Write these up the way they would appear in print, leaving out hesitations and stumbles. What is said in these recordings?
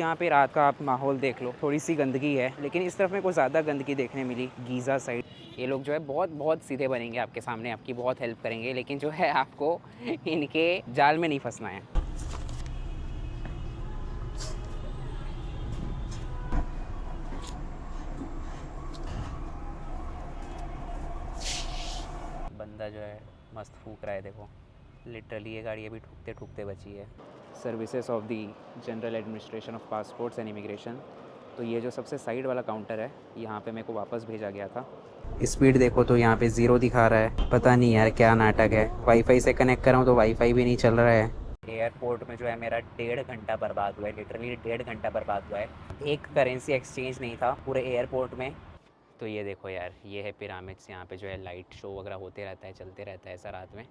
यहाँ पे रात का आप माहौल देख लो, थोड़ी सी गंदगी है, लेकिन इस तरफ में कुछ ज़्यादा गंदगी देखने मिली गीज़ा साइड। ये लोग जो है बहुत बहुत सीधे बनेंगे आपके सामने, आपकी बहुत हेल्प करेंगे, लेकिन जो है आपको इनके जाल में नहीं फंसना है। बंदा जो है मस्त फूक रहा है, देखो लिटरली ये गाड़ी अभी ठुकते ठुकते बची है। Services of the general administration of passports and immigration. तो ये जो सबसे साइड वाला काउंटर है, यहाँ पे मेरे को वापस भेजा गया था। स्पीड देखो तो यहाँ पे 0 दिखा रहा है, पता नहीं यार क्या नाटक है। वाईफाई से कनेक्ट कराऊँ तो वाईफाई भी नहीं चल रहा है। एयरपोर्ट में जो है मेरा 1.5 घंटा बर्बाद हुआ है, लिटरली 1.5 घंटा बर्बाद हुआ है। एक करेंसी एक्सचेंज नहीं था पूरे एयरपोर्ट में। तो ये देखो यार, ये है पिरामिड्स, यहाँ पे जो है लाइट शो वगैरह होते रहता है, चलते रहता है ऐसा रात में।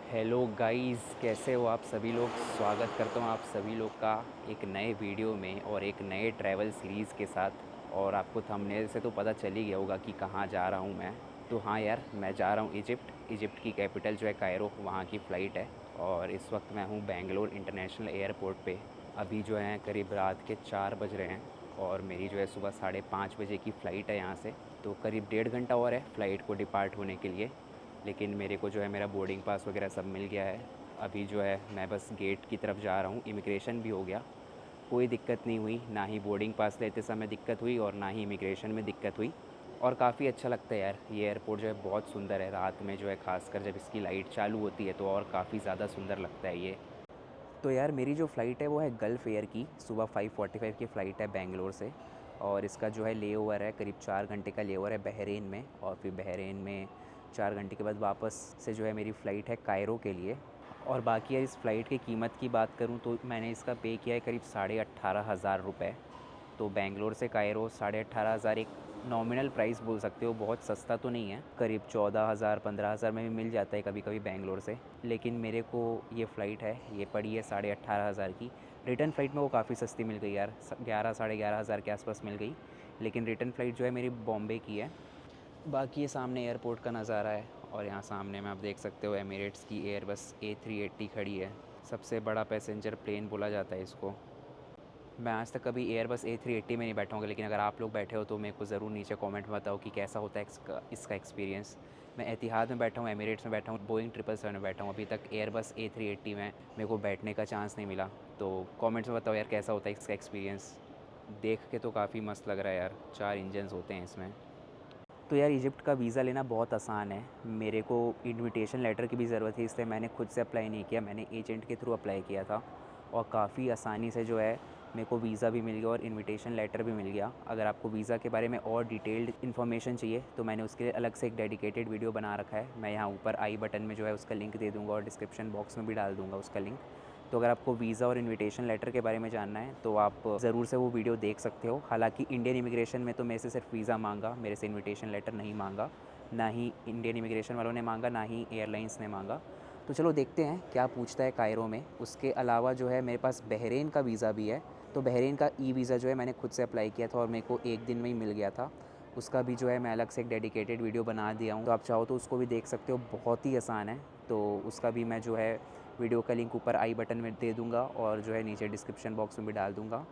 हेलो गाइस, कैसे हो आप सभी लोग। स्वागत करता हूँ आप सभी लोग का एक नए वीडियो में और एक नए ट्रैवल सीरीज़ के साथ। और आपको थंबनेल से तो पता चल ही गया होगा कि कहाँ जा रहा हूँ मैं। तो हाँ यार, मैं जा रहा हूँ इजिप्ट की कैपिटल जो है कायरो, वहाँ की फ़्लाइट है। और इस वक्त मैं हूँ बेंगलोर इंटरनेशनल एयरपोर्ट पे। अभी जो है करीब रात के 4 बज रहे हैं और मेरी जो है सुबह 5:30 बजे की फ़्लाइट है यहाँ से। तो करीब 1.5 घंटा और है फ़्लाइट को डिपार्ट होने के लिए। लेकिन मेरे को जो है मेरा बोर्डिंग पास वगैरह सब मिल गया है। अभी जो है मैं बस गेट की तरफ जा रहा हूँ। इमिग्रेशन भी हो गया, कोई दिक्कत नहीं हुई, ना ही बोर्डिंग पास लेते समय दिक्कत हुई और ना ही इमिग्रेशन में दिक्कत हुई। और काफ़ी अच्छा लगता है यार, ये एयरपोर्ट जो है बहुत सुंदर है। रात में जो है खासकर जब इसकी लाइट चालू होती है तो और काफ़ी ज़्यादा सुंदर लगता है ये। तो यार मेरी जो फ़्लाइट है वो है गल्फ़ एयर की, सुबह 5:45 की फ़्लाइट है बेंगलोर से। और इसका जो है ले ओवर है, करीब 4 घंटे का ले ओवर है बहरीन में। और फिर बहरीन में 4 घंटे के बाद वापस से जो है मेरी फ़्लाइट है कायरो के लिए। और बाकी यार इस फ़्लाइट की कीमत की बात करूँ तो मैंने इसका पे किया है करीब 18,500 रुपये। तो बेंगलोर से कायरो 18,500 एक नॉमिनल प्राइस बोल सकते हो, बहुत सस्ता तो नहीं है। करीब 14,000 15,000 में भी मिल जाता है कभी कभी बेंगलोर से। लेकिन मेरे को ये फ़्लाइट है, ये पड़ी है 18,500 की। रिटर्न फ़्लाइट में वो काफ़ी सस्ती मिल गई यार, 11 11,500 के आसपास मिल गई। लेकिन रिटर्न फ़्लाइट जो है मेरी बॉम्बे की है। बाकी ये सामने एयरपोर्ट का नज़ारा है और यहाँ सामने में आप देख सकते हो एमिरेट्स की एयरबस A380 खड़ी है। सबसे बड़ा पैसेंजर प्लेन बोला जाता है इसको। मैं आज तक कभी एयरबस A380 में नहीं बैठा हूँ, लेकिन अगर आप लोग बैठे हो तो मेरे को ज़रूर नीचे कमेंट में बताओ कि कैसा होता है इसका एक्सपीरियंस। मैं एतिहाद में बैठा हूँ, एमिरेट्स में बैठा हूँ, बोइंग 777 में बैठा हूँ। अभी तक एयरबस A380 में मेरे को बैठने का चांस नहीं मिला। तो कमेंट्स में बताओ यार कैसा होता है इसका एक्सपीरियंस। देख के तो काफ़ी मस्त लग रहा है यार, 4 इंजन्स होते हैं इसमें। तो यार इजिप्ट का वीज़ा लेना बहुत आसान है। मेरे को इनविटेशन लेटर की भी ज़रूरत थी, इसलिए मैंने खुद से अप्लाई नहीं किया, मैंने एजेंट के थ्रू अप्लाई किया था। और काफ़ी आसानी से जो है मेरे को वीज़ा भी मिल गया और इनविटेशन लेटर भी मिल गया। अगर आपको वीज़ा के बारे में और डिटेल्ड इन्फॉर्मेशन चाहिए तो मैंने उसके लिए अलग से एक डेडिकेटेड वीडियो बना रखा है। मैं यहाँ ऊपर आई बटन में जो है उसका लिंक दे दूँगा और डिस्क्रिप्शन बॉक्स में भी डाल दूँगा उसका लिंक। तो अगर आपको वीज़ा और इनविटेशन लेटर के बारे में जानना है तो आप ज़रूर से वो वीडियो देख सकते हो। हालांकि इंडियन इमिग्रेशन में तो मेरे से सिर्फ वीज़ा मांगा, मेरे से इनविटेशन लेटर नहीं मांगा। ना ही इंडियन इमिग्रेशन वालों ने मांगा, ना ही एयरलाइंस ने मांगा। तो चलो देखते हैं क्या पूछता है कायरो में। उसके अलावा जो है मेरे पास बहरीन का वीज़ा भी है। तो बहरीन का वीज़ा जो है मैंने खुद से अप्लाई किया था और मेरे को एक दिन में ही मिल गया था। उसका भी जो है मैं अलग से एक डेडिकेटेड वीडियो बना दिया हूँ, तो आप चाहो तो उसको भी देख सकते हो, बहुत ही आसान है। तो उसका भी मैं जो है वीडियो का लिंक ऊपर आई बटन में दे दूँगा और जो है नीचे डिस्क्रिप्शन बॉक्स में भी डाल दूँगा।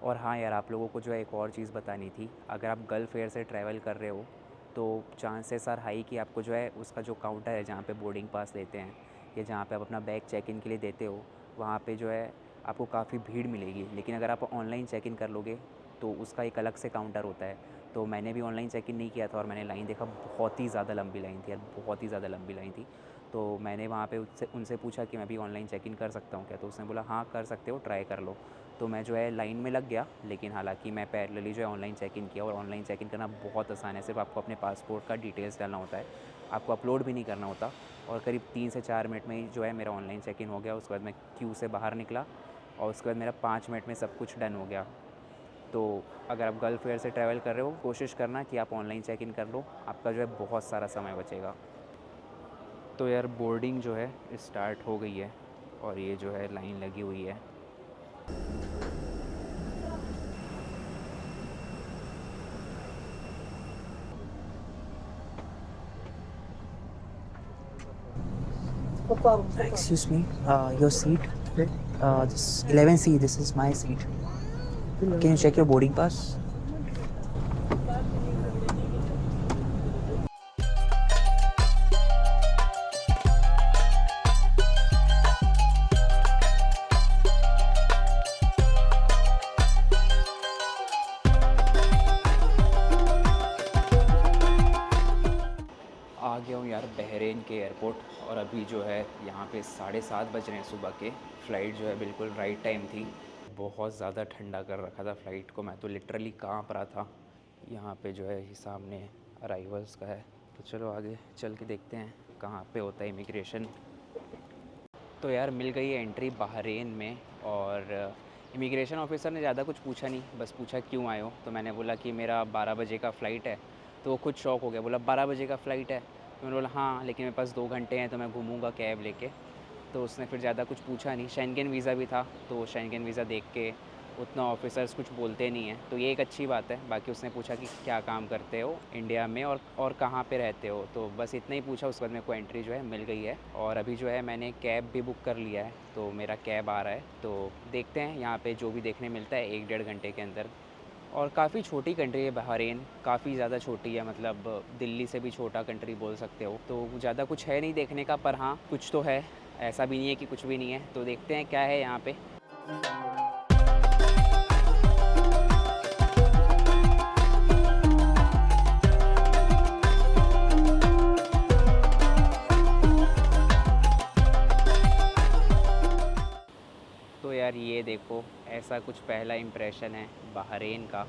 और हाँ यार, आप लोगों को जो है एक और चीज़ बतानी थी। अगर आप गल्फ़ एयर से ट्रैवल कर रहे हो तो चांसेस आर हाई कि आपको जो है उसका जो काउंटर है जहाँ पे बोर्डिंग पास लेते हैं या जहाँ पे आप अपना बैग चेक इन के लिए देते हो, वहाँ पे जो है आपको काफ़ी भीड़ मिलेगी। लेकिन अगर आप ऑनलाइन चेक इन कर लोगे तो उसका एक अलग से काउंटर होता है। तो मैंने भी ऑनलाइन चेक इन नहीं किया था और मैंने लाइन देखा, बहुत ही ज़्यादा लंबी लाइन थी यार, बहुत ही ज़्यादा लंबी लाइन थी। तो मैंने वहाँ पे उनसे पूछा कि मैं भी ऑनलाइन चेक इन कर सकता हूँ क्या, तो उसने बोला हाँ कर सकते हो, ट्राई कर लो। तो मैं जो है लाइन में लग गया, लेकिन हालांकि मैं पैरेलली जो है ऑनलाइन चेक इन किया। और ऑनलाइन चेक इन करना बहुत आसान है, सिर्फ आपको अपने पासपोर्ट का डिटेल्स डालना होता है, आपको अपलोड भी नहीं करना होता। और करीब 3 से 4 मिनट में ही जो है मेरा ऑनलाइन चेक इन हो गया। उसके बाद मैं क्यू से बाहर निकला और उसके बाद मेरा 5 मिनट में सब कुछ डन हो गया। तो अगर आप गल्फ़ एयर से ट्रैवल कर रहे हो, कोशिश करना कि आप ऑनलाइन चेक इन कर लो, आपका जो है बहुत सारा समय बचेगा। तो यार बोर्डिंग जो है स्टार्ट हो गई है और ये जो है लाइन लगी हुई है। Excuse me, your seat. This 11C, this is my seat. Can you check your boarding pass? आ गया हूँ यार बहरीन के एयरपोर्ट और अभी जो है यहाँ पे 7:30 बज रहे हैं सुबह के। फ़्लाइट जो है बिल्कुल राइट टाइम थी। बहुत ज़्यादा ठंडा कर रखा था फ़्लाइट को, मैं तो लिटरली काँप रहा था। यहाँ पे जो है ये सामने अराइवल्स का है, तो चलो आगे चल के देखते हैं कहाँ पे होता है इमिग्रेशन। तो यार मिल गई है एंट्री बहरीन में, और इमिग्रेशन ऑफिसर ने ज़्यादा कुछ पूछा नहीं, बस पूछा क्यों आए हो। तो मैंने बोला कि मेरा 12 बजे का फ़्लाइट है। तो वो खुद शॉक हो गया, बोला 12 बजे का फ़्लाइट है। तो मैंने बोला हाँ, लेकिन मेरे पास 2 घंटे हैं तो मैं घूमूंगा कैब लेके। तो उसने फिर ज़्यादा कुछ पूछा नहीं। शेंगेन वीज़ा भी था, तो शेंगेन वीज़ा देख के उतना ऑफिसर्स कुछ बोलते नहीं हैं, तो ये एक अच्छी बात है। बाकी उसने पूछा कि क्या काम करते हो इंडिया में और कहाँ पे रहते हो, तो बस इतना ही पूछा। उसके बाद मेरे को एंट्री जो है मिल गई है, और अभी जो है मैंने कैब भी बुक कर लिया है, तो मेरा कैब आ रहा है। तो देखते हैं यहाँ पे जो भी देखने मिलता है 1-1.5 घंटे के अंदर। और काफ़ी छोटी कंट्री है बहरीन, काफ़ी ज़्यादा छोटी है, मतलब दिल्ली से भी छोटा कंट्री बोल सकते हो। तो ज़्यादा कुछ है नहीं देखने का, पर हाँ कुछ तो है, ऐसा भी नहीं है कि कुछ भी नहीं है। तो देखते हैं क्या है यहाँ पे। तो यार ये देखो, ऐसा कुछ पहला इम्प्रेशन है बहरीन का।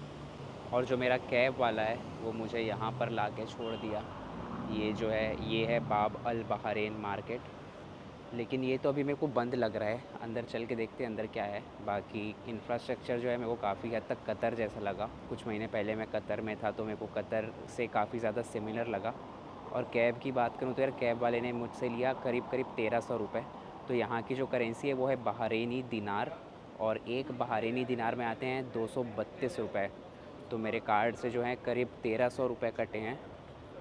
और जो मेरा कैब वाला है वो मुझे यहाँ पर ला के छोड़ दिया। ये जो है ये है बाब अल बहरीन मार्केट, लेकिन ये तो अभी मेरे को बंद लग रहा है। अंदर चल के देखते हैं अंदर क्या है। बाकी इंफ्रास्ट्रक्चर जो है मेरे को काफ़ी हद तक कतर जैसा लगा। कुछ महीने पहले मैं कतर में था, तो मेरे को कतर से काफ़ी ज़्यादा सिमिलर लगा। और कैब की बात करूँ तो यार कैब वाले ने मुझसे लिया करीब करीब 1300 रुपये। तो यहाँ की जो करेंसी है वो है बहरीनी दिनार, और एक बहरीनी दिनार में आते हैं 232 रुपये। तो मेरे कार्ड से जो है करीब 1300 रुपये कटे हैं।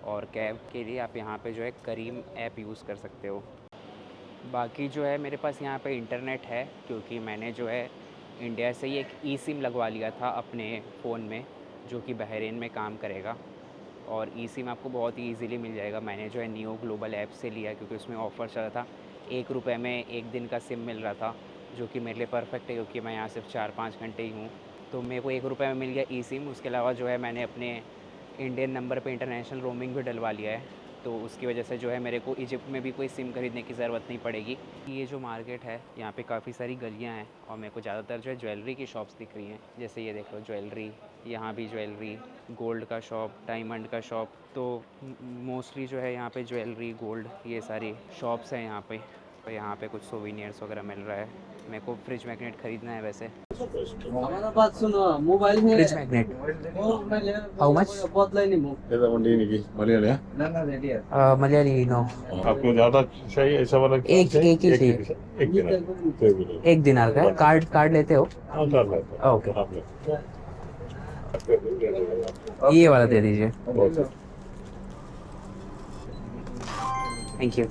और कैब के लिए आप यहाँ पे जो है करीम ऐप यूज़ कर सकते हो। बाकी जो है मेरे पास यहाँ पे इंटरनेट है, क्योंकि मैंने जो है इंडिया से ही एक ई सिम लगवा लिया था अपने फ़ोन में, जो कि बहरीन में काम करेगा। और ई सिम आपको बहुत ही ईज़िली मिल जाएगा। मैंने जो है नियो ग्लोबल ऐप से लिया, क्योंकि उसमें ऑफ़र चल रहा था। 1 रुपये में 1 दिन का सिम मिल रहा था, जो कि मेरे लिए परफेक्ट है, क्योंकि मैं यहाँ सिर्फ 4-5 घंटे ही हूँ। तो मेरे को 1 रुपये में मिल गया ई सिम। उसके अलावा जो है मैंने अपने इंडियन नंबर पे इंटरनेशनल रोमिंग भी डलवा लिया है, तो उसकी वजह से जो है मेरे को इजिप्ट में भी कोई सिम खरीदने की ज़रूरत नहीं पड़ेगी। ये जो मार्केट है यहाँ पे काफ़ी सारी गलियाँ हैं, और मेरे को ज़्यादातर जो है ज्वेलरी की शॉप्स दिख रही हैं। जैसे ये देख लो ज्वेलरी, यहाँ भी ज्वेलरी, गोल्ड का शॉप, डायमंड का शॉप। तो मोस्टली जो है यहाँ पे ज्वेलरी, गोल्ड, ये सारी शॉप्स हैं यहाँ पे। तो यहाँ पे कुछ सोविनियर्स वगैरह मिल रहा है। मेरे को फ्रिज मैग्नेट ख़रीदना है वैसे। আমার বাদ শুনো মোবাইল নিয়ে फ्रिज मैग्नेट हाउ मच? বদলাই নিবো ये तो मंडी नहीं की मलयाली है। না না রেডি আছে मलयाली नो। आपको ज्यादा चाहिए ऐसा वाला एक ही चाहिए। एक दिन एक दिनार का है। कार्ड कार्ड लेते हो? हाँ कर लेते हैं। ओके, आप ले ये वाला दे दीजिए। Thank you.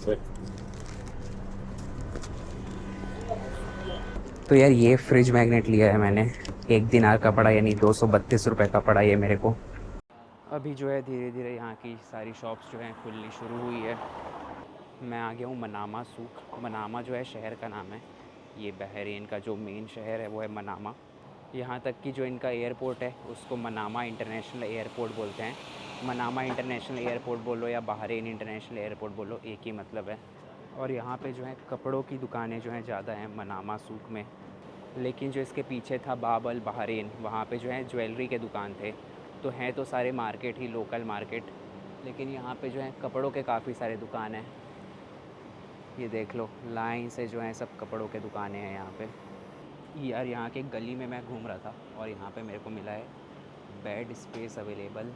तो यार ये फ्रिज मैग्नेट लिया है मैंने, 1 दिनार का पड़ा, यानी 232 रुपये का पड़ा ये मेरे को। अभी जो है धीरे धीरे यहाँ की सारी शॉप्स जो हैं खुलनी शुरू हुई है। मैं आ गया हूँ मनामा सूक। मनामा जो है शहर का नाम है। ये बहरीन का जो मेन शहर है वो है मनामा। यहाँ तक कि जो इनका एयरपोर्ट है उसको मनामा इंटरनेशनल एयरपोर्ट बोलते हैं। मनामा इंटरनेशनल एयरपोर्ट बोलो या बहरीन इंटरनेशनल एयरपोर्ट बोलो, एक ही मतलब है। और यहाँ पे जो है कपड़ों की दुकानें जो हैं ज़्यादा हैं मनामा सूक में। लेकिन जो इसके पीछे था बाब अल बहरीन, वहाँ पे जो है ज्वेलरी के दुकान थे। तो हैं तो सारे मार्केट ही लोकल मार्केट, लेकिन यहाँ पे जो है कपड़ों के काफ़ी सारे दुकान हैं। ये देख लो लाइन से जो है सब कपड़ों के दुकानें हैं यहाँ पे। यार यहाँ की गली में मैं घूम रहा था, और यहाँ पे मेरे को मिला है bed space available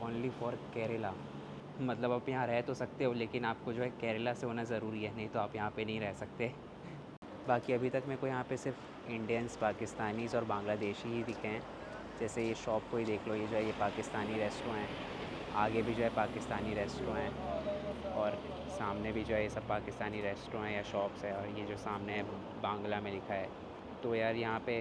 only for Kerala. मतलब आप यहाँ रह तो सकते हो, लेकिन आपको जो है केरला से होना ज़रूरी है, नहीं तो आप यहाँ पे नहीं रह सकते। बाकी अभी तक मेरे को यहाँ पे सिर्फ इंडियंस, पाकिस्तानीज़ और बांग्लादेशी ही दिखे हैं। जैसे ये शॉप को ही देख लो, ये जो है ये पाकिस्तानी रेस्टोरेंट हैं, आगे भी जो है पाकिस्तानी रेस्टोरेंट हैं, और सामने भी जो है ये सब पाकिस्तानी रेस्टोरेंट है या शॉप्स है, और ये जो सामने है बांग्ला में लिखा है। तो यार यहाँ पे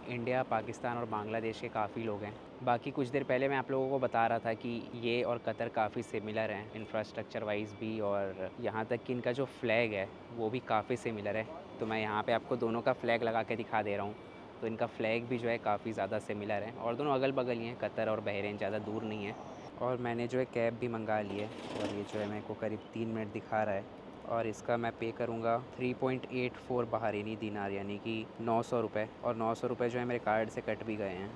इंडिया, पाकिस्तान और बांग्लादेश के काफ़ी लोग हैं। बाकी कुछ देर पहले मैं आप लोगों को बता रहा था कि ये और कतर काफ़ी सिमिलर हैं इंफ्रास्ट्रक्चर वाइज भी, और यहाँ तक कि इनका जो फ्लैग है वो भी काफ़ी सिमिलर है। तो मैं यहाँ पे आपको दोनों का फ्लैग लगा के दिखा दे रहा हूँ। तो इनका फ्लैग भी जो है काफ़ी ज़्यादा सिमिलर है, और दोनों अगल बगल ही हैं, कतर और बहरीन, ज़्यादा दूर नहीं है। और मैंने जो है कैब भी मंगा ली है, और ये जो है मेरे को करीब 3 मिनट दिखा रहा है, और इसका मैं पे करूँगा 3.84 बहरीनी दिनार, यानी कि 900 रुपये। और 900 रुपये जो है मेरे कार्ड से कट भी गए हैं।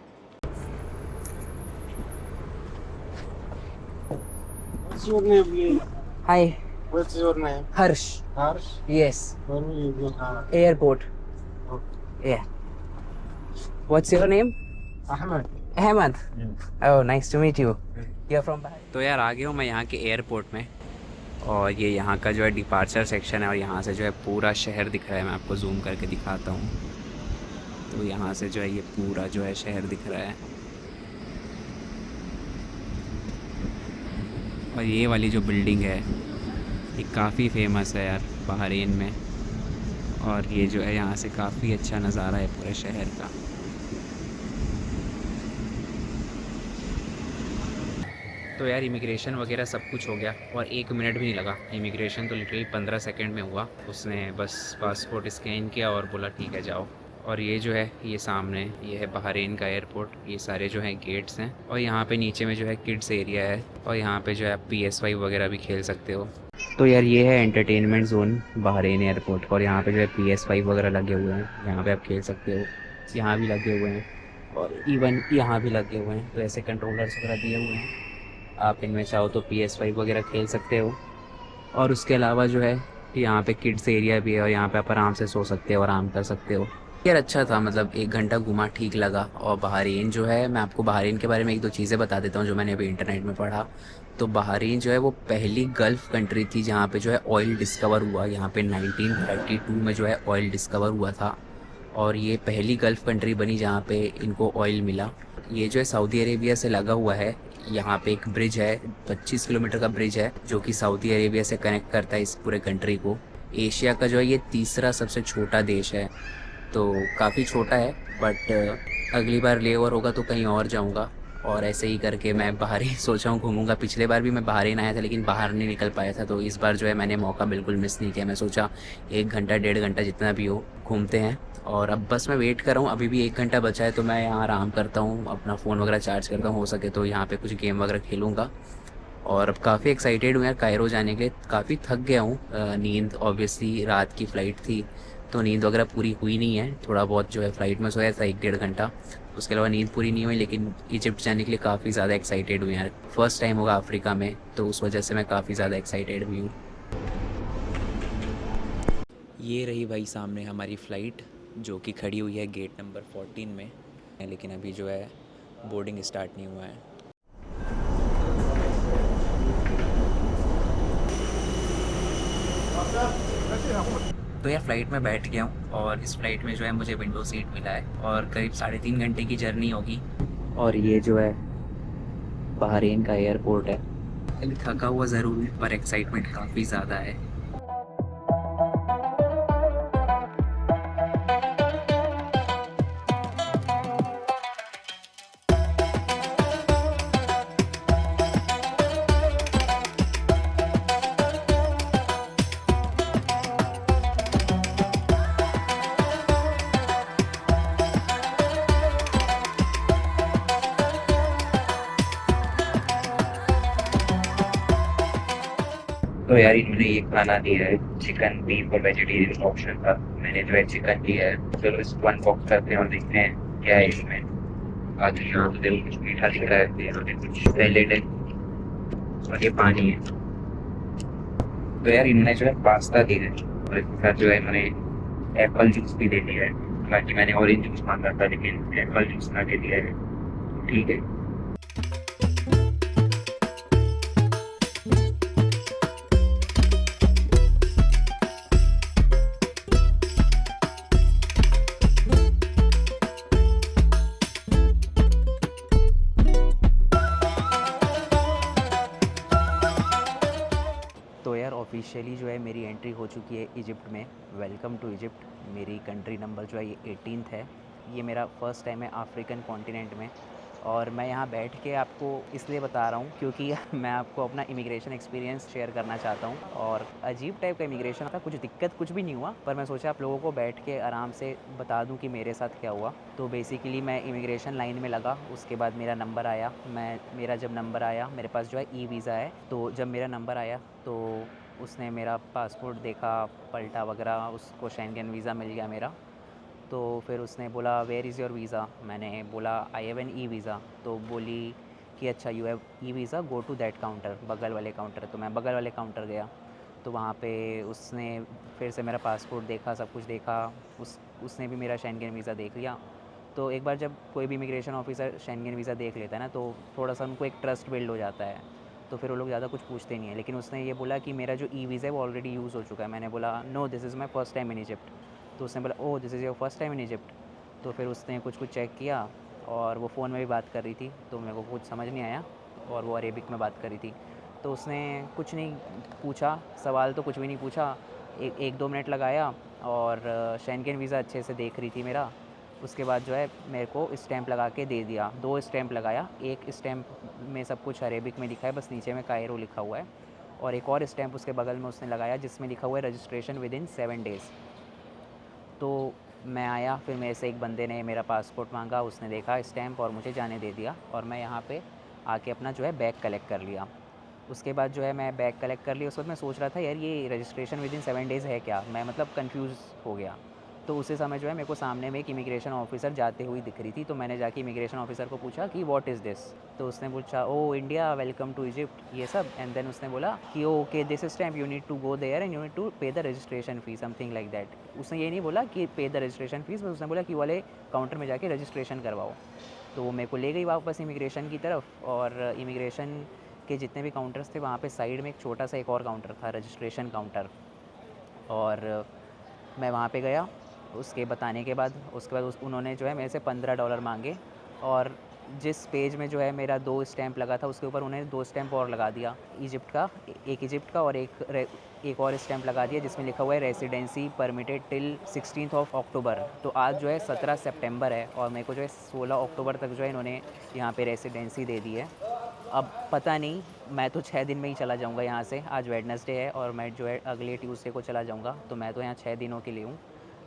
What's your name? Lee? Hi, What's your name? Harsh. Harsh. Yes, Where will you go? Airport. Yeah, what's your name? Ahmed. Ahmed. Oh, nice to meet you. You are from Bahrain? तो यार आ गया हूँ मैं यहाँ के एयरपोर्ट में, और ये यहाँ का जो है डिपार्चर सेक्शन है, और यहाँ से जो है पूरा शहर दिख रहा है। मैं आपको जूम करके दिखाता हूँ। तो यहाँ से जो है ये पूरा जो है शहर दिख रहा है, और ये वाली जो बिल्डिंग है ये काफ़ी फेमस है यार बहरीन में, और ये जो है यहाँ से काफ़ी अच्छा नज़ारा है पूरे शहर का। तो यार इमिग्रेशन वगैरह सब कुछ हो गया, और 1 मिनट भी नहीं लगा। इमिग्रेशन तो लिटरली 15 सेकंड में हुआ। उसने बस पासपोर्ट स्कैन किया और बोला ठीक है जाओ। और ये जो है ये सामने ये है बहरीन का एयरपोर्ट। ये सारे जो है गेट्स हैं, और यहाँ पे नीचे में जो है किड्स एरिया है, और यहाँ पे जो है आप PS5 वगैरह भी खेल सकते हो। तो यार ये है एंटरटेनमेंट जोन बहरीन एयरपोर्ट, और यहाँ पे जो है PS5 वगैरह लगे हुए हैं, यहाँ पे आप खेल सकते हो। यहाँ भी लगे हुए हैं, और इवन यहाँ भी लगे हुए हैं। तो ऐसे कंट्रोलर्स वगैरह दिए हुए हैं, आप इनमें चाहो तो PS5 वगैरह खेल सकते हो। और उसके अलावा जो है यहाँ पे किड्स एरिया भी है, और यहाँ पे आप आराम से सो सकते हो, आराम कर सकते हो। यार अच्छा था, मतलब 1 घंटा घुमा, ठीक लगा। और बहरीन जो है, मैं आपको बहरीन के बारे में 1-2 चीज़ें बता देता हूँ जो मैंने अभी इंटरनेट में पढ़ा। तो बहरीन जो है वो पहली गल्फ़ कंट्री थी जहाँ पे जो है ऑयल डिस्कवर हुआ। यहाँ पे 1932 में जो है ऑयल डिस्कवर हुआ था, और ये पहली गल्फ़ कंट्री बनी जहाँ पे इनको ऑयल मिला। ये जो है सऊदी अरेबिया से लगा हुआ है। यहाँ पे एक ब्रिज है, 25 किलोमीटर का ब्रिज है, जो कि सऊदी अरेबिया से कनेक्ट करता है इस पूरे कंट्री को। एशिया का जो है ये तीसरा सबसे छोटा देश है, तो काफ़ी छोटा है। बट अगली बार ले ओवर होगा तो कहीं और जाऊँगा, और ऐसे ही करके मैं बहरीन सोचा हूँ घूमूंगा। पिछले बार भी मैं बहरीन आया था, लेकिन बाहर नहीं निकल पाया था। तो इस बार जो है मैंने मौका बिल्कुल मिस नहीं किया। मैं सोचा 1 घंटा 1.5 घंटा जितना भी हो घूमते हैं। और अब बस मैं वेट कर रहा हूँ, अभी भी 1 घंटा बचा है, तो मैं यहाँ आराम करता हूँ, अपना फ़ोन वगैरह चार्ज करता हूँ, हो सके तो यहाँ पे कुछ गेम वगैरह खेलूँगा। और अब काफ़ी एक्साइटेड हूँ यार कायरो जाने के लिए। काफ़ी थक गया हूँ। नींद ऑब्वियसली, रात की फ़्लाइट थी तो नींद वगैरह पूरी हुई नहीं है। थोड़ा बहुत जो है फ़्लाइट में सोया था 1-1.5 घंटा, उसके अलावा नींद पूरी नहीं हुई। लेकिन इजिप्ट जाने के लिए काफ़ी ज़्यादा एक्साइटेड हूँ यार। फर्स्ट टाइम होगा अफ्रीका में, तो उस वजह से मैं काफ़ी ज़्यादा एक्साइटेड भी हूँ। ये रही भाई सामने हमारी फ़्लाइट, जो कि खड़ी हुई है गेट नंबर 14 में, लेकिन अभी जो है बोर्डिंग स्टार्ट नहीं हुआ है। तो यार फ़्लाइट में बैठ गया हूँ, और इस फ़्लाइट में जो है मुझे विंडो सीट मिला है, और करीब 3.5 घंटे की जर्नी होगी। और ये जो है बहरीन का एयरपोर्ट है। थका हुआ ज़रूर है, पर एक्साइटमेंट काफ़ी ज़्यादा है। तो यार इन्होंने ये खाना दिया है, चिकन, बीफ और वेजिटेरियन ऑप्शन था। मैंने जो है चिकन लिया है। चलो इसको अनबॉक्स करते हैं और देखते हैं क्या है इसमें। आगे यहाँ पे देखो कुछ मीठा दिख रहा है, यहाँ पे कुछ सैलेड है, और ये पानी है। तो यार इन्होंने जो है पास्ता दिया है, और इसके साथ जो है इन्होंने एप्पल जूस भी दे दिया है। बाकी मैंने ऑरेंज जूस मांगा था, लेकिन एप्पल जूस ना के दिया है। ठीक है। ऑफिशियली जो है मेरी एंट्री हो चुकी है इजिप्ट में। Welcome to Egypt. मेरी कंट्री नंबर जो है ये 18th है। ये मेरा फ़र्स्ट टाइम है अफ्रीकन कॉन्टिनेंट में, और मैं यहाँ बैठ के आपको इसलिए बता रहा हूँ क्योंकि मैं आपको अपना इमिग्रेशन एक्सपीरियंस शेयर करना चाहता हूँ। और अजीब टाइप का इमिग्रेशन था, कुछ दिक्कत कुछ भी नहीं हुआ, पर मैं सोचा आप लोगों को बैठ के आराम से बता दूँ कि मेरे साथ क्या हुआ। तो बेसिकली मैं इमिग्रेशन लाइन में लगा, उसके बाद मेरा नंबर आया। मेरा जब नंबर आया, मेरे पास जो है ई वीज़ा है, तो जब मेरा नंबर आया तो उसने मेरा पासपोर्ट देखा, पलटा वगैरह, उसको शेंगन वीज़ा मिल गया मेरा। तो फिर उसने बोला वेयर इज़ योर वीज़ा। मैंने बोला I have an e visa. तो बोली कि अच्छा you have e visa, go to that counter, बगल वाले काउंटर। तो मैं बगल वाले काउंटर गया, तो वहाँ पे उसने फिर से मेरा पासपोर्ट देखा, सब कुछ देखा। उसने भी मेरा शेंगन वीज़ा देख लिया। तो एक बार जब कोई भी इमिग्रेशन ऑफिसर शेंगन वीज़ा देख लेता है ना, तो थोड़ा सा उनको एक ट्रस्ट बिल्ड हो जाता है, तो फिर वो लोग ज़्यादा कुछ पूछते नहीं है। लेकिन उसने ये बोला कि मेरा जो ई वीज़ा है वो ऑलरेडी यूज़ हो चुका है। मैंने बोला no, this is my first time in Egypt. तो उसने बोला oh this is your first time in Egypt. तो फिर उसने कुछ चेक किया, और वो फ़ोन में भी बात कर रही थी, तो मेरे को कुछ समझ नहीं आया, और वो अरेबिक में बात कर रही थी। तो उसने कुछ नहीं पूछा, सवाल तो कुछ भी नहीं पूछा। एक दो मिनट लगाया, और शेंगन वीज़ा अच्छे से देख रही थी मेरा। उसके बाद जो है मेरे को स्टैंप लगा के दे दिया। 2 स्टैंप लगाया, एक स्टैंप में सब कुछ अरेबिक में लिखा है, बस नीचे में कायरो लिखा हुआ है, और एक और स्टैंप उसके बगल में उसने लगाया जिसमें लिखा हुआ है रजिस्ट्रेशन विद इन 7 डेज़। तो मैं आया, फिर मेरे से एक बंदे ने मेरा पासपोर्ट मांगा, उसने देखा स्टैंप और मुझे जाने दे दिया, और मैं यहाँ पे आके अपना जो है बैग कलेक्ट कर लिया। उसके बाद जो है मैं बैग कलेक्ट कर लिया। उस वक्त मैं सोच रहा था यार ये रजिस्ट्रेशन विद इन 7 डेज़ है क्या, मैं मतलब कंफ्यूज हो गया। तो उसी समय जो है मेरे को सामने में एक इमिग्रेशन ऑफिसर जाते हुई दिख रही थी, तो मैंने जाके इमिग्रेशन ऑफिसर को पूछा कि व्हाट इज़ दिस। तो उसने पूछा oh India, welcome to Egypt, ये सब। एंड देन उसने बोला कि okay this stamp you need to go there and you need to pay the registration fees, something like that. उसने ये नहीं बोला कि पे द रजिस्ट्रेशन फीस, बस उसने बोला कि वाले काउंटर में जाके रजिस्ट्रेशन करवाओ। तो वो मेरे को ले गई वापस इमिग्रेशन की तरफ, और इमिग्रेशन के जितने भी काउंटर्स थे वहाँ पे साइड में एक छोटा सा एक और काउंटर था, रजिस्ट्रेशन काउंटर। और मैं वहाँ पे गया, उसके बताने के बाद उन्होंने जो है मेरे से $15 मांगे, और जिस पेज में जो है मेरा 2 स्टैंप लगा था उसके ऊपर उन्होंने 2 स्टैंप और लगा दिया इजिप्ट का, एक इजिप्ट का, और एक और स्टैंप लगा दिया जिसमें लिखा हुआ है रेसिडेंसी परमिटेड टिल 16 अक्टूबर। तो आज जो है 17 सितंबर है, और मेरे को जो है 16 अक्टूबर तक जो है इन्होंने यहाँ पे रेसिडेंसी दे दी है। अब पता नहीं, मैं तो 6 दिन में ही चला जाऊँगा यहाँ से। आज वेडनेसडे है और मैं जो है अगले ट्यूसडे को चला जाऊँगा, तो मैं तो यहाँ 6 दिनों के लिए हूँ।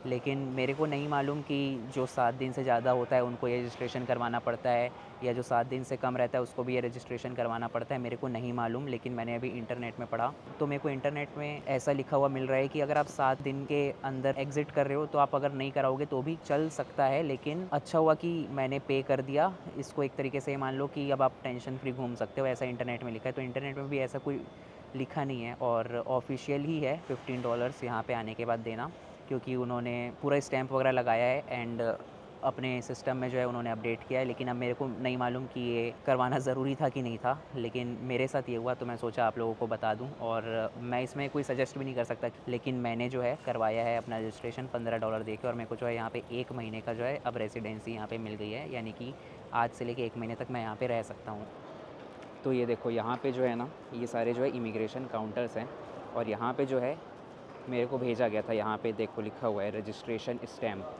लेकिन मेरे को नहीं मालूम कि जो 7 दिन से ज़्यादा होता है उनको ये रजिस्ट्रेशन करवाना पड़ता है, या जो 7 दिन से कम रहता है उसको भी ये रजिस्ट्रेशन करवाना पड़ता है, मेरे को नहीं मालूम। लेकिन मैंने अभी इंटरनेट में पढ़ा, तो मेरे को इंटरनेट में ऐसा लिखा हुआ मिल रहा है कि अगर आप 7 दिन के अंदर एग्ज़िट कर रहे हो तो आप अगर नहीं कराओगे तो भी चल सकता है। लेकिन अच्छा हुआ कि मैंने पे कर दिया इसको, एक तरीके से मान लो कि अब आप टेंशन फ्री घूम सकते हो, ऐसा इंटरनेट में लिखा है। तो इंटरनेट में भी ऐसा कोई लिखा नहीं है, और ऑफिशियल ही है $15 यहाँ पे आने के बाद देना, क्योंकि उन्होंने पूरा स्टैंप वगैरह लगाया है एंड अपने सिस्टम में जो है उन्होंने अपडेट किया है। लेकिन अब मेरे को नहीं मालूम कि ये करवाना ज़रूरी था कि नहीं था, लेकिन मेरे साथ ये हुआ तो मैं सोचा आप लोगों को बता दूं। और मैं इसमें कोई सजेस्ट भी नहीं कर सकता, लेकिन मैंने जो है करवाया है अपना रजिस्ट्रेशन $15 दे के, और मेरे को जो है यहाँ पे 1 महीने का जो है अब रेसिडेंसी यहाँ पे मिल गई है, यानी कि आज से लेके 1 महीने तक मैं यहाँ पे रह सकता हूँ। तो ये देखो यहाँ पे जो है ना, ये सारे जो है इमिग्रेशन काउंटर्स हैं, और यहाँ पे जो है मेरे को भेजा गया था, यहाँ पे देखो लिखा हुआ है registration stamp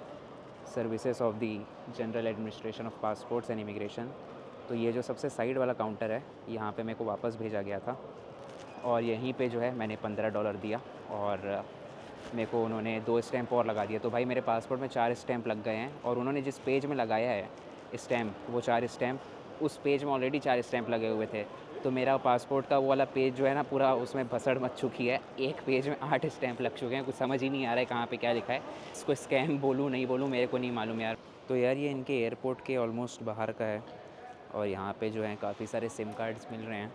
services of the general administration of passports and immigration. तो ये जो सबसे साइड वाला काउंटर है, यहाँ पे मेरे को वापस भेजा गया था, और यहीं पे जो है मैंने $15 दिया, और मेरे को उन्होंने 2 स्टैम्प और लगा दिए। तो भाई मेरे पासपोर्ट में 4 स्टैम्प लग गए हैं, और उन्होंने जिस पेज में लगाया है स्टैम्प, वो 4 स्टैम्प, उस पेज में ऑलरेडी 4 स्टैम्प लगे हुए थे। तो मेरा पासपोर्ट का वो वाला पेज जो है ना पूरा उसमें भसड़ मच चुकी है, एक पेज में 8 स्टैम्प लग चुके हैं। कुछ समझ ही नहीं आ रहा है कहाँ पे क्या लिखा है, इसको स्कैम बोलूँ नहीं बोलूँ मेरे को नहीं मालूम यार। तो यार ये इनके एयरपोर्ट के ऑलमोस्ट बाहर का है, और यहाँ पे जो है काफ़ी सारे सिम कार्ड्स मिल रहे हैं।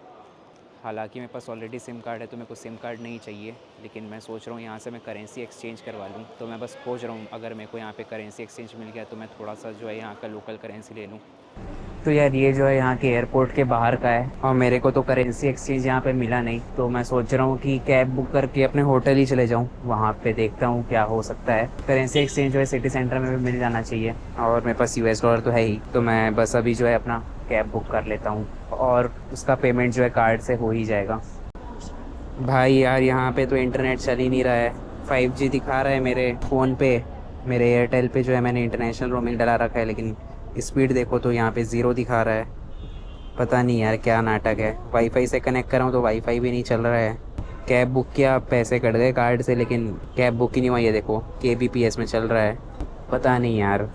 हालांकि मेरे पास ऑलरेडी सिम कार्ड है तो मेरे को सिम कार्ड नहीं चाहिए, लेकिन मैं सोच रहा हूँ यहाँ से मैं करेंसी एक्सचेंज करवा लूँ। तो मैं बस खोज रहा हूँ अगर मेरे को यहाँ पे करेंसी एक्सचेंज मिल गया तो मैं थोड़ा सा जो है यहाँ का लोकल करेंसी ले लूँ। तो यार ये जो है यहाँ के एयरपोर्ट के बाहर का है, और मेरे को तो करेंसी एक्सचेंज यहाँ पे मिला नहीं, तो मैं सोच रहा हूँ कि कैब बुक करके अपने होटल ही चले जाऊँ, वहाँ पे देखता हूँ क्या हो सकता है। करेंसी एक्सचेंज जो है सिटी सेंटर में भी मिल जाना चाहिए, और मेरे पास $US तो है ही, तो मैं बस अभी जो है अपना कैब बुक कर लेता हूँ, और उसका पेमेंट जो है कार्ड से हो ही जाएगा। भाई यार यहाँ पे तो इंटरनेट चल ही नहीं रहा है। 5G दिखा रहा है मेरे फ़ोन पे। मेरे एयरटेल पे जो है मैंने इंटरनेशनल रोमिंग डला रखा है, लेकिन स्पीड देखो तो यहाँ पे ज़ीरो दिखा रहा है। पता नहीं यार क्या नाटक है। वाईफाई से कनेक्ट कर रहा हूँ तो वाईफाई भी नहीं चल रहा है। कैब बुक किया, पैसे कट गए कार्ड से, लेकिन कैब बुक ही नहीं हुआ। ये देखो KBPS में चल रहा है। पता नहीं यार,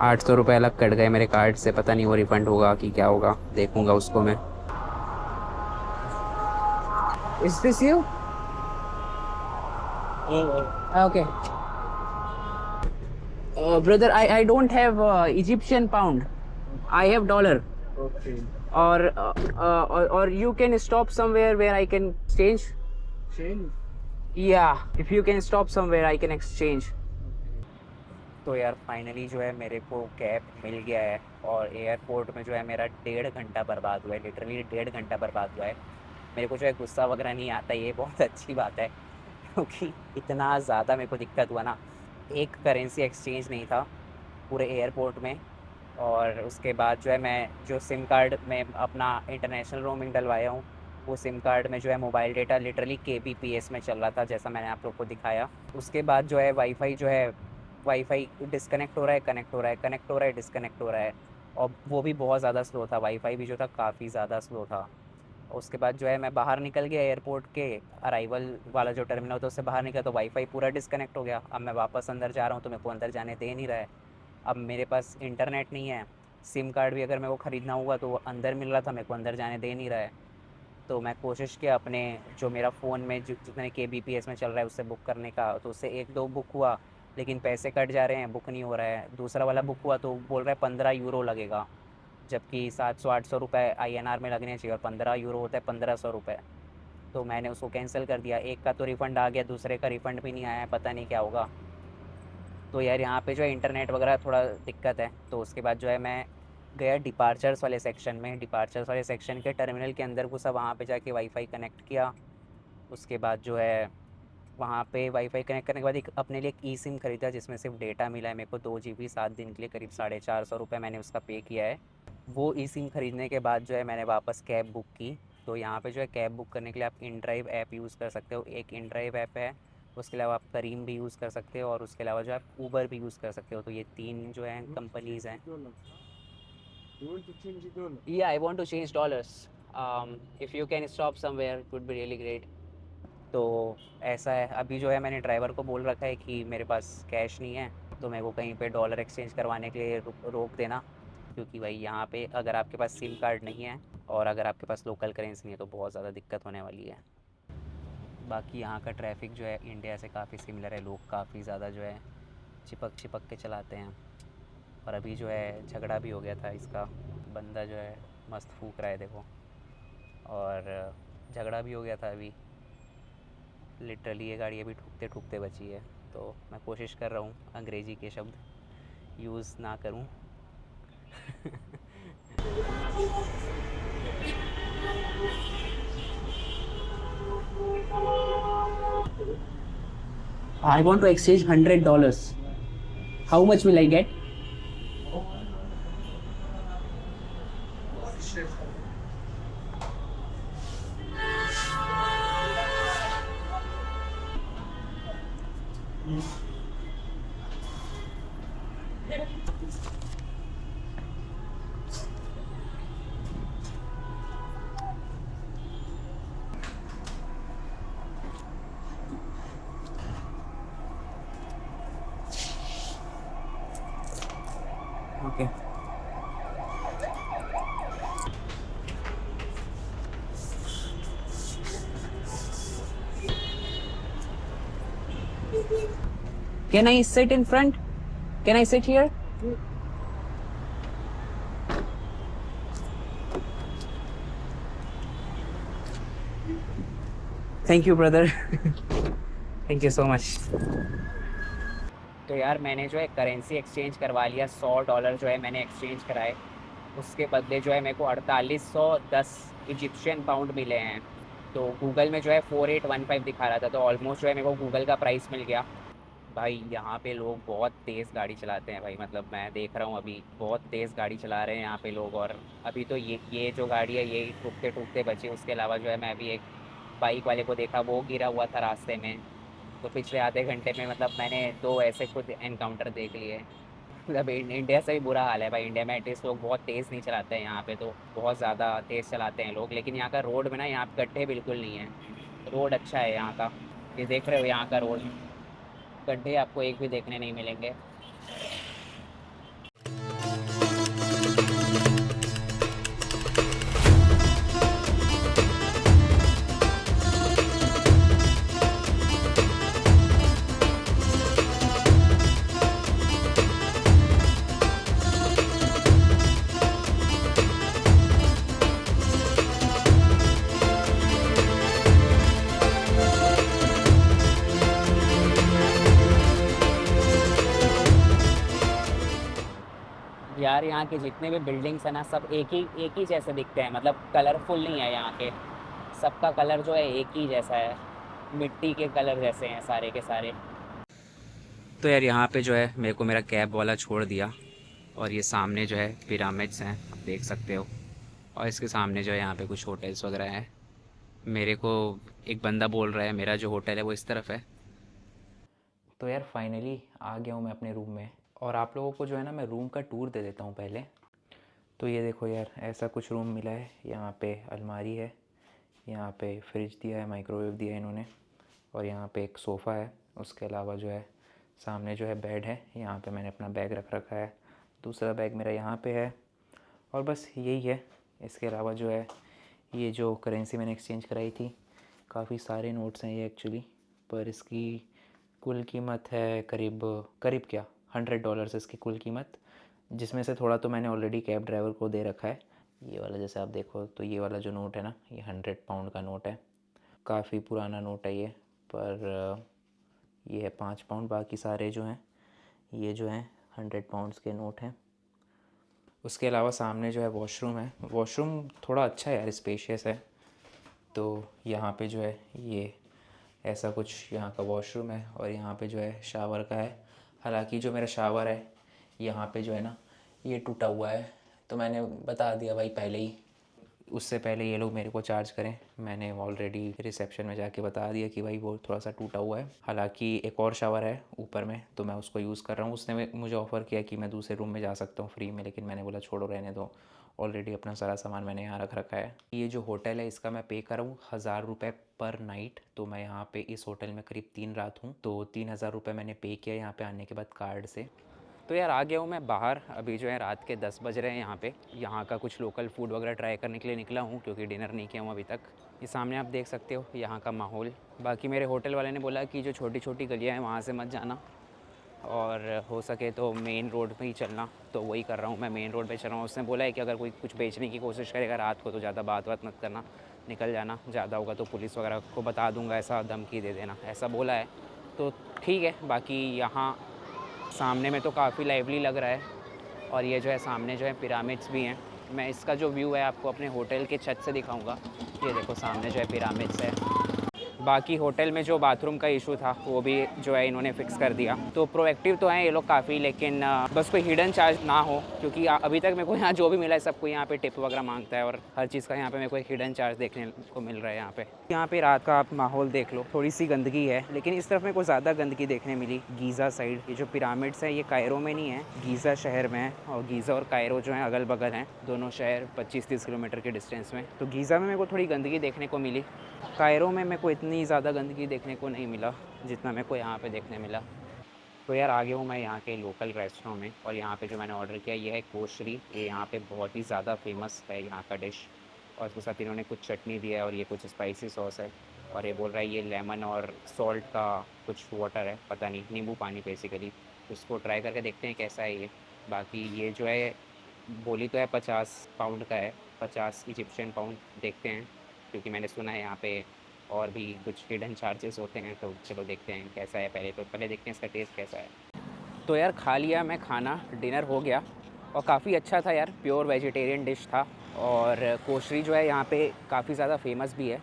800 रुपये अलग कट गए मेरे कार्ड से। पता नहीं वो रिफ़ंड होगा कि क्या होगा, देखूँगा उसको मैं। Is this you? Okay brother, I don't have Egyptian pound, I have dollar. Okay. Or you can stop somewhere where I can exchange. Change. Yeah, if you can stop somewhere I can exchange. तो यार finally जो है मेरे को cab मिल गया है, और airport में जो है मेरा 1.5 घंटा बर्बाद हुआ है। लिटरली 1.5 घंटा बर्बाद हुआ है। मेरे को जो है गुस्सा वगैरह नहीं आता, ये बहुत अच्छी बात है क्योंकि इतना ज़्यादा मेरे को दिक्कत हुआ ना। एक करेंसी एक्सचेंज नहीं था पूरे एयरपोर्ट में। और उसके बाद जो है मैं जो सिम कार्ड में अपना इंटरनेशनल रोमिंग डलवाया हूँ, वो सिम कार्ड में जो है मोबाइल डेटा लिटरली KBPS में चल रहा था, जैसा मैंने आप लोग को दिखाया। उसके बाद जो है वाईफाई डिस्कनेक्ट हो रहा है, कनेक्ट हो रहा है, कनेक्ट हो रहा है, डिस्कनेक्ट हो रहा है। और वो भी बहुत ज़्यादा स्लो था, वाईफाई भी जो था काफ़ी ज़्यादा स्लो था। उसके बाद जो है मैं बाहर निकल गया एयरपोर्ट के, अराइवल वाला जो टर्मिनल होता है उससे बाहर निकला तो वाईफाई पूरा डिस्कनेक्ट हो गया। अब मैं वापस अंदर जा रहा हूँ तो मेरे को अंदर जाने दे नहीं रहा है। अब मेरे पास इंटरनेट नहीं है। सिम कार्ड भी अगर मेरे को ख़रीदना हुआ तो वो अंदर मिल रहा था, मेरे को अंदर जाने दे नहीं रहा है। तो मैं कोशिश किया अपने जो मेरा फ़ोन में जो जितने KBPS में चल रहा है उससे बुक करने का, तो उससे 1-2 बुक हुआ, लेकिन पैसे कट जा रहे हैं, बुक नहीं हो रहा है। दूसरा वाला बुक हुआ तो बोल रहा है 15 यूरो लगेगा, जबकि 700-800 रुपये INR में लगने चाहिए, और 15 यूरो होता है 1500 रुपये। तो मैंने उसको कैंसिल कर दिया। एक का तो रिफ़ंड आ गया, दूसरे का रिफ़ंड भी नहीं आया है, पता नहीं क्या होगा। तो यार यहाँ पे जो है इंटरनेट वगैरह थोड़ा दिक्कत है। तो उसके बाद जो है मैं गया डिपार्चर्स वाले सेक्शन में। डिपार्चर्स वाले सेक्शन के टर्मिनल के अंदर घुसा, वहाँ पे जाके वाईफाई कनेक्ट किया। उसके बाद जो है वहाँ पे वाईफाई कनेक्ट करने के बाद एक अपने लिए एक ई सिम ख़रीदा, जिसमें सिर्फ डेटा मिला है मेरे को 2 GB 7 दिन के लिए, करीब 450 रुपये मैंने उसका पे किया है। वो ई सिम ख़रीदने के बाद जो है मैंने वापस कैब बुक की। तो यहाँ पे जो है कैब बुक करने के लिए आप InDrive ऐप यूज़ कर सकते हो। एक InDrive ऐप है, उसके अलावा आप करीम भी यूज़ कर सकते हो, और उसके अलावा जो आप ऊबर भी यूज़ कर सकते हो। तो ये 3 जो हैं कंपनीज़ हैं। $. You want to change $? Yeah, I want to change dollars. If you can stop somewhere, it would be really great. तो ऐसा है, अभी जो है मैंने ड्राइवर को बोल रखा है कि मेरे पास कैश नहीं है, तो मेरे को कहीं पे डॉलर एक्सचेंज करवाने के लिए रोक देना। क्योंकि भाई यहाँ पे अगर आपके पास सिम कार्ड नहीं है और अगर आपके पास लोकल करेंसी नहीं है तो बहुत ज़्यादा दिक्कत होने वाली है। बाकी यहाँ का ट्रैफिक जो है इंडिया से काफ़ी सिमिलर है। लोग काफ़ी ज़्यादा जो है चिपक चिपक के चलाते हैं। और अभी जो है झगड़ा भी हो गया था इसका, बंदा जो है मस्त फूक रहा है देखो, और झगड़ा भी हो गया था अभी। लिटरली ये गाड़ी अभी ठुकते ठुकते बची है। तो मैं कोशिश कर रहा हूँ अंग्रेज़ी के शब्द यूज़ ना करूँ। I want to exchange $100. How much will I get? Okay. Can I sit in front? Can I sit here? Thank you, brother. Thank you so much. तो यार मैंने जो है करेंसी एक्सचेंज करवा लिया। $100 जो है मैंने एक्सचेंज कराए। उसके बदले जो है मेरे को 4810 इजिप्शियन पाउंड मिले हैं। तो गूगल में जो है 4815 दिखा रहा था, तो ऑलमोस्ट जो है मेरे को गूगल का प्राइस मिल गया। भाई यहाँ पे लोग बहुत तेज़ गाड़ी चलाते हैं भाई, मतलब मैं देख रहा हूँ अभी बहुत तेज़ गाड़ी चला रहे हैं यहाँ पे लोग। और अभी तो ये जो गाड़ी है ये ठुकते ठुकते बची। उसके अलावा जो है मैं अभी एक बाइक वाले को देखा, वो गिरा हुआ था रास्ते में। तो पिछले आधे घंटे में मतलब मैंने 2 ऐसे खुद एनकाउंटर देख लिए। मतलब इंडिया से भी बुरा हाल है भाई। इंडिया में एटलीस्ट लोग बहुत तेज़ नहीं चलाते हैं, यहाँ पे तो बहुत ज़्यादा तेज़ चलाते हैं लोग। लेकिन यहाँ का रोड में ना, यहाँ पे गड्ढे बिल्कुल नहीं है। रोड अच्छा है यहाँ का। ये देख रहे हो यहाँ का रोड, गड्ढे आपको एक भी देखने नहीं मिलेंगे। यार यहाँ के जितने भी बिल्डिंग्स हैं ना, सब एक ही जैसे दिखते हैं। मतलब कलरफुल नहीं है यहाँ के। सबका कलर जो है एक ही जैसा है, मिट्टी के कलर जैसे हैं सारे के सारे। तो यार यहाँ पे जो है मेरे को मेरा कैब वाला छोड़ दिया, और ये सामने जो है पिरामिड्स हैं, आप देख सकते हो। और इसके सामने जो है यहाँ पे कुछ होटल्स वगैरह हैं। मेरे को एक बंदा बोल रहा है मेरा जो होटल है वो इस तरफ है। तो यार फाइनली आ गया हूँ मैं अपने रूम में, और आप लोगों को जो है ना मैं रूम का टूर दे देता हूँ पहले। तो ये देखो यार, ऐसा कुछ रूम मिला है। यहाँ पे अलमारी है, यहाँ पे फ्रिज दिया है, माइक्रोवेव दिया है इन्होंने, और यहाँ पे एक सोफ़ा है। उसके अलावा जो है सामने जो है बेड है, यहाँ पे मैंने अपना बैग रख रखा है। दूसरा बैग मेरा यहाँ पे है, और बस यही है। इसके अलावा जो है ये जो करेंसी मैंने एक्सचेंज कराई थी, काफ़ी सारे नोट्स हैं ये एक्चुअली, पर इसकी कुल कीमत है करीब करीब क्या $100 है इसकी कुल कीमत, जिसमें से थोड़ा तो मैंने ऑलरेडी कैब ड्राइवर को दे रखा है। ये वाला जैसे आप देखो तो ये वाला जो नोट है ना, ये 100 पाउंड का नोट है। काफ़ी पुराना नोट है ये, पर ये है 5 पाउंड। बाकी सारे जो हैं ये जो हैं 100 पाउंड्स के नोट हैं। उसके अलावा सामने जो है वॉशरूम है। वॉशरूम थोड़ा अच्छा है यार, स्पेशियस है। तो यहाँ पे जो है ये ऐसा कुछ यहाँ का वॉशरूम है, और यहाँ पे जो है शावर का है। हालांकि जो मेरा शावर है यहाँ पे जो है ना, ये टूटा हुआ है। तो मैंने बता दिया भाई पहले ही, उससे पहले ये लोग मेरे को चार्ज करें। मैंने ऑलरेडी रिसेप्शन में जाके बता दिया कि भाई वो थोड़ा सा टूटा हुआ है। हालांकि एक और शावर है ऊपर में, तो मैं उसको यूज़ कर रहा हूँ। उसने मुझे ऑफ़र किया कि मैं दूसरे रूम में जा सकता हूँ फ्री में, लेकिन मैंने बोला छोड़ो रहने दो, ऑलरेडी अपना सारा सामान मैंने यहाँ रख रखा है। ये जो होटल है इसका मैं पे कर रहा हूँ ₹1000 पर नाइट। तो मैं यहाँ पे इस होटल में करीब 3 रात हूँ, तो ₹3000 मैंने पे किया यहाँ पे आने के बाद कार्ड से। तो यार आ गया हूँ मैं बाहर। अभी जो है रात के 10 बज रहे हैं यहाँ पे। यहाँ का कुछ लोकल फूड वगैरह ट्राई करने के लिए निकला हूँ, क्योंकि डिनर नहीं किया हूँ अभी तक। ये सामने आप देख सकते हो यहाँ का माहौल। बाकी मेरे होटल वाले ने बोला कि जो छोटी छोटी गलियाँ हैं वहाँ से मत जाना, और हो सके तो मेन रोड पे ही चलना। तो वही कर रहा हूँ मैं, मेन रोड पे चल रहा हूँ। उसने बोला है कि अगर कोई कुछ बेचने की कोशिश करेगा रात को तो ज़्यादा बात मत करना, निकल जाना। ज़्यादा होगा तो पुलिस वगैरह को बता दूँगा, ऐसा धमकी दे देना, ऐसा बोला है। तो ठीक है। बाकी यहाँ सामने में तो काफ़ी लाइवली लग रहा है, और ये जो है सामने जो है पिरामिड्स भी हैं। मैं इसका जो व्यू है आपको अपने होटल के छत से दिखाऊंगा। ये देखो सामने जो है पिरामिड्स है। बाकी होटल में जो बाथरूम का इशू था वो भी जो है इन्होंने फ़िक्स कर दिया। तो प्रोएक्टिव तो हैं ये लोग काफ़ी, लेकिन बस कोई हिडन चार्ज ना हो, क्योंकि अभी तक मेरे को यहाँ जो भी मिला है सबको यहाँ पे टिप वगैरह मांगता है, और हर चीज़ का यहाँ पे मेरे को एक हिडन चार्ज देखने को मिल रहा है यहाँ पे। यहाँ पे रात का आप माहौल देख लो, थोड़ी सी गंदगी है, लेकिन इस तरफ मेरे को ज़्यादा गंदगी देखने मिली गीज़ा साइड। ये जो पिरामिड्स है ये कायरो में नहीं है, गीज़ा शहर में है। और गीज़ा और कायरो जो है अगल बगल हैं, दोनों शहर 25-30 किलोमीटर के डिस्टेंस में। तो गीज़ा में मेरे को थोड़ी गंदगी देखने को मिली, कायरो में मेरे को इतनी ज़्यादा गंदगी देखने को नहीं मिला जितना मेरे को यहाँ पे देखने मिला। तो यार आ गया हूँ मैं यहाँ के लोकल रेस्टोरेंट में, और यहाँ पे जो मैंने ऑर्डर किया ये है कोशरी। ये यहाँ पे बहुत ही ज़्यादा फेमस है यहाँ का डिश, और उसके साथ इन्होंने कुछ चटनी दिया है, और ये कुछ स्पाइसी सॉस है। और ये बोल रहा है ये लेमन और सॉल्ट का कुछ वाटर है, पता नहीं, नींबू पानी बेसिकली। उसको ट्राई करके देखते हैं कैसा है ये। बाकी ये जो है बोली तो है 50 पाउंड का है, 50 इजिप्शियन पाउंड। देखते हैं, क्योंकि मैंने सुना है यहाँ पे और भी कुछ हिडन चार्जेस होते हैं। तो चलो देखते हैं कैसा है, पहले देखते हैं इसका टेस्ट कैसा है। तो यार खा लिया मैं खाना, डिनर हो गया, और काफ़ी अच्छा था यार, प्योर वेजिटेरियन डिश था। और कोशरी जो है यहाँ पे काफ़ी ज़्यादा फेमस भी है।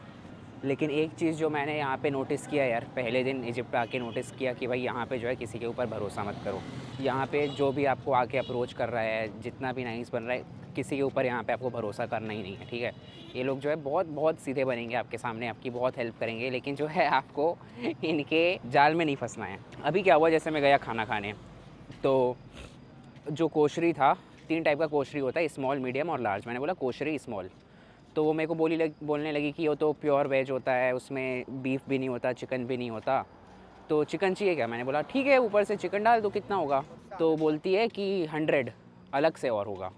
लेकिन एक चीज़ जो मैंने यहाँ पे नोटिस किया यार, पहले दिन इजिप्ट आके नोटिस किया कि भाई यहाँ पे जो है किसी के ऊपर भरोसा मत करो। यहाँ पे जो भी आपको आके अप्रोच कर रहा है, जितना भी नाइस बन रहा है, किसी के ऊपर यहाँ पे आपको भरोसा करना ही नहीं है, ठीक है। ये लोग जो है बहुत बहुत सीधे बनेंगे आपके सामने, आपकी बहुत हेल्प करेंगे, लेकिन जो है आपको इनके जाल में नहीं फंसना है। अभी क्या हुआ, जैसे मैं गया खाना खाने, तो जो कोशरी था, 3 टाइप का कोशरी होता है, स्मॉल, मीडियम और लार्ज। मैंने बोला कोशरी स्मॉल, तो वो मेरे को बोलने लगी कि वो तो प्योर वेज होता है, उसमें बीफ भी नहीं होता, चिकन भी नहीं होता, तो चिकन चाहिए क्या? मैंने बोला ठीक है, ऊपर से चिकन डाल दो, कितना होगा? तो बोलती है कि 100 अलग से और होगा।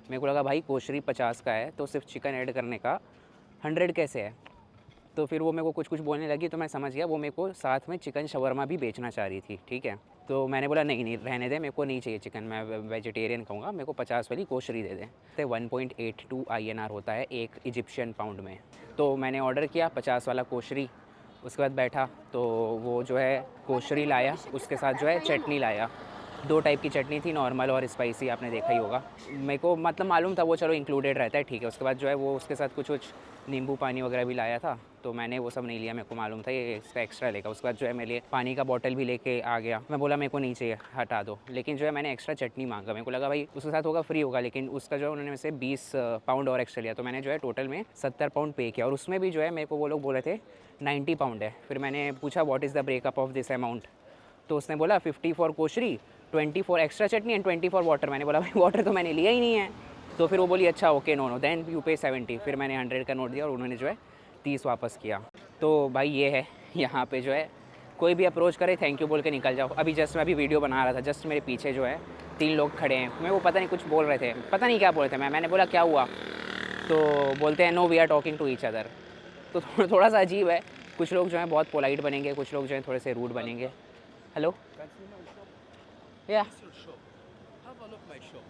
मेरे को लगा भाई कोशरी 50 का है तो सिर्फ चिकन ऐड करने का 100 कैसे है? तो फिर वो मेरे को कुछ कुछ बोलने लगी, तो मैं समझ गया वो मेरे को साथ में चिकन शवरमा भी बेचना चाह रही थी, ठीक है। तो मैंने बोला नहीं नहीं रहने दे, मेरे को नहीं चाहिए चिकन, मैं वेजिटेरियन खाऊंगा, मेरे को 50 वाली कोशरी दे दें। तो 1.82 INR होता है एक इजिप्शियन पाउंड में। तो मैंने ऑर्डर किया 50 वाला कोशरी। उसके बाद बैठा तो वो जो है कोशरी लाया, उसके साथ जो है चटनी लाया। 2 टाइप की चटनी थी, नॉर्मल और स्पाइसी, आपने देखा ही होगा। मेरे को मतलब मालूम था वो, चलो इंक्लूडेड रहता है, ठीक है। उसके बाद जो है वो उसके साथ कुछ नींबू पानी वगैरह भी लाया था, तो मैंने वो सब नहीं लिया, मेरे को मालूम था ये इसका एक्स्ट्रा लेगा। उसके बाद जो है मेरे लिए पानी का बॉटल भी लेके आ गया। मैं बोला मेरे को नहीं चाहिए, हटा दो। लेकिन जो है मैंने एक्स्ट्रा चटनी मांगा, मेरे को लगा भाई उसके साथ होगा फ्री होगा, लेकिन उसका जो है उन्होंने से 20 पाउंड और एक्स्ट्रा लिया। तो मैंने जो है टोटल में 70 पाउंड पे किया, और उसमें भी जो है मेरे को वो लोग बोल रहे थे 90 पाउंड है। फिर मैंने पूछा what is the breakup of this amount, तो उसने बोला 50 for koshari, 20 for extra chutney and 20 for water. मैंने बोला भाई वाटर तो मैंने लिया ही नहीं है। तो फिर वो बोली अच्छा okay no no then you pay 70। फिर मैंने 100 का नोट दिया और उन्होंने जो है 30 वापस किया। तो भाई ये है, यहाँ पे जो है कोई भी अप्रोच करे थैंक यू बोल के निकल जाओ। अभी जस्ट मैं अभी वीडियो बना रहा था, जस्ट मेरे पीछे जो है 3 लोग खड़े हैं, मैं वो पता नहीं कुछ बोल रहे थे, पता नहीं क्या बोल रहे थे। मैंने बोला क्या हुआ, तो बोलते हैं no we are talking to each other. तो थोड़ा सा अजीब है। कुछ लोग जो हैं बहुत पोलाइट बनेंगे, कुछ लोग जो हैं थोड़े से रूड बनेंगे। हेलो या Have a look my shop.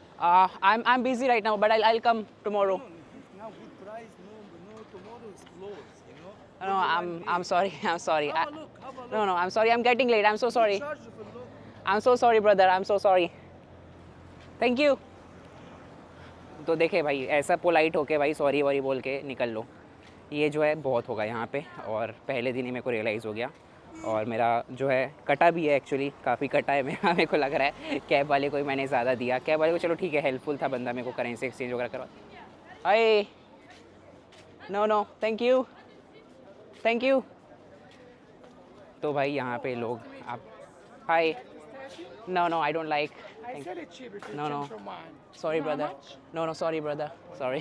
I'm busy right now, but I'll come tomorrow. Now good price, no tomorrow is closed, you know. No, I'm sorry. I'm sorry. Have a look, have a look. No, I'm sorry. I'm getting late. I'm so sorry. Charge for look. I'm so sorry, brother. I'm so sorry. Thank you. तो देखे भाई, ऐसा polite होके भाई sorry worry बोल के निकल लो, ये जो है बहुत होगा यहाँ पे। और पहले दिन ही मेरे को रियलाइज़ हो गया, और मेरा जो है कटा भी है, एक्चुअली काफ़ी कटा है मेरे को लग रहा है। कैब वाले को ही मैंने ज़्यादा दिया, कैब वाले को चलो ठीक है हेल्पफुल था बंदा, मेरे को करेंसी एक्सचेंज वगैरह करवा। Hi no no thank you. तो भाई यहाँ पे लोग आप hi no I don't like I said it cheap if you No, no. change your mind. Sorry You know how brother much? No sorry brother sorry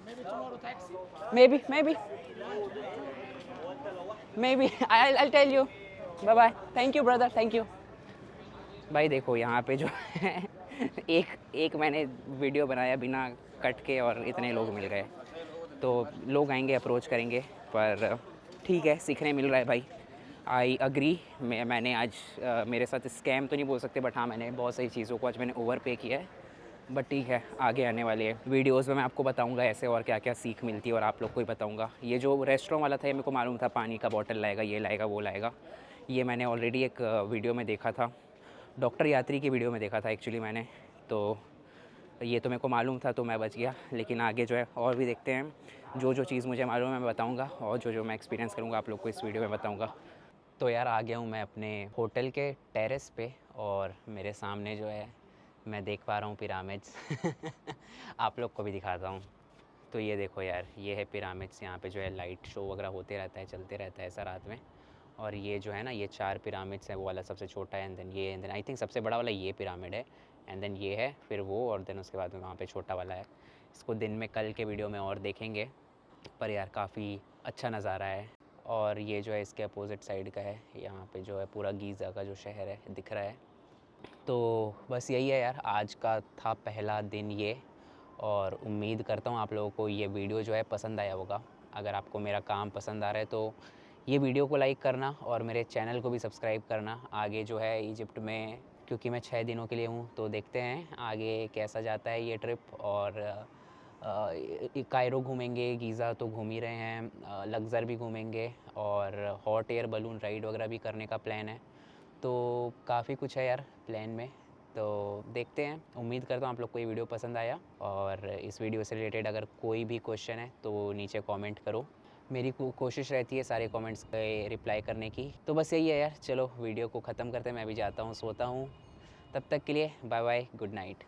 Maybe tomorrow taxi? maybe I'll tell you. Bye bye. Thank you brother, thank you. भाई देखो यहाँ पे जो है एक मैंने video बनाया बिना कट के और इतने लोग मिल गए। तो लोग आएंगे अप्रोच करेंगे, पर ठीक है सीखने मिल रहा है भाई। I agree. मैंने आज मेरे साथ स्कैम तो नहीं बोल सकते, बट हाँ मैंने बहुत सारी चीज़ों को आज मैंने ओवर पे किया है। बट ठीक है, आगे आने वाले वीडियोज़ में मैं आपको बताऊंगा ऐसे और क्या क्या सीख मिलती है, और आप लोग को ही बताऊंगा। ये जो रेस्टोरेंट वाला था ये मेरे को मालूम था, पानी का बॉटल लाएगा, ये लाएगा, वो लाएगा। ये मैंने ऑलरेडी एक वीडियो में देखा था, डॉक्टर यात्री की वीडियो में देखा था एक्चुअली मैंने। तो ये तो मेरे को मालूम था, तो मैं बच गया। लेकिन आगे जो है और भी देखते हैं, जो चीज़ मुझे मालूम है मैं बताऊँगा, और जो मैं एक्सपीरियंस करूँगा आप लोग को इस वीडियो में बताऊँगा। तो यार आ गया हूँ मैं अपने होटल के टेरेस पे, और मेरे सामने जो है मैं देख पा रहा हूँ पिरामिड्स। आप लोग को भी दिखाता हूँ। तो ये देखो यार, ये है पिरामिड्स। यहाँ पे जो है लाइट शो वगैरह होते रहता है, चलते रहता है ऐसा रात में। और ये जो है ना, ये 4 पिरामिड्स हैं, वो वाला सबसे छोटा है, एंड देन ये, एंड देन आई थिंक सबसे बड़ा वाला ये पिरामिड है, एंड देन ये है, फिर वो, और देन उसके बाद में वहाँ पे छोटा वाला है। इसको दिन में कल के वीडियो में और देखेंगे, पर यार काफ़ी अच्छा नज़ारा है। और ये जो है इसके अपोजिट साइड का है, यहाँ पे जो है पूरा गीज़ा का जो शहर है दिख रहा है। तो बस यही है यार, आज का था पहला दिन ये, और उम्मीद करता हूँ आप लोगों को ये वीडियो जो है पसंद आया होगा। अगर आपको मेरा काम पसंद आ रहा है तो ये वीडियो को लाइक करना, और मेरे चैनल को भी सब्सक्राइब करना। आगे जो है इजिप्ट में, क्योंकि मैं 6 दिनों के लिए हूँ, तो देखते हैं आगे कैसा जाता है ये ट्रिप। और कायरो घूमेंगे, गीज़ा तो घूम ही रहे हैं, लग्ज़र भी घूमेंगे, और हॉट एयर बलून राइड वगैरह भी करने का प्लान है। तो काफ़ी कुछ है यार प्लान में, तो देखते हैं। उम्मीद करता हूँ आप लोग को ये वीडियो पसंद आया, और इस वीडियो से रिलेटेड अगर कोई भी क्वेश्चन है तो नीचे कमेंट करो। मेरी कोशिश रहती है सारे कमेंट्स के रिप्लाई करने की। तो बस यही है यार, चलो वीडियो को ख़त्म करते हैं, मैं भी जाता हूँ, सोता हूँ। तब तक के लिए बाय बाय, गुड नाइट।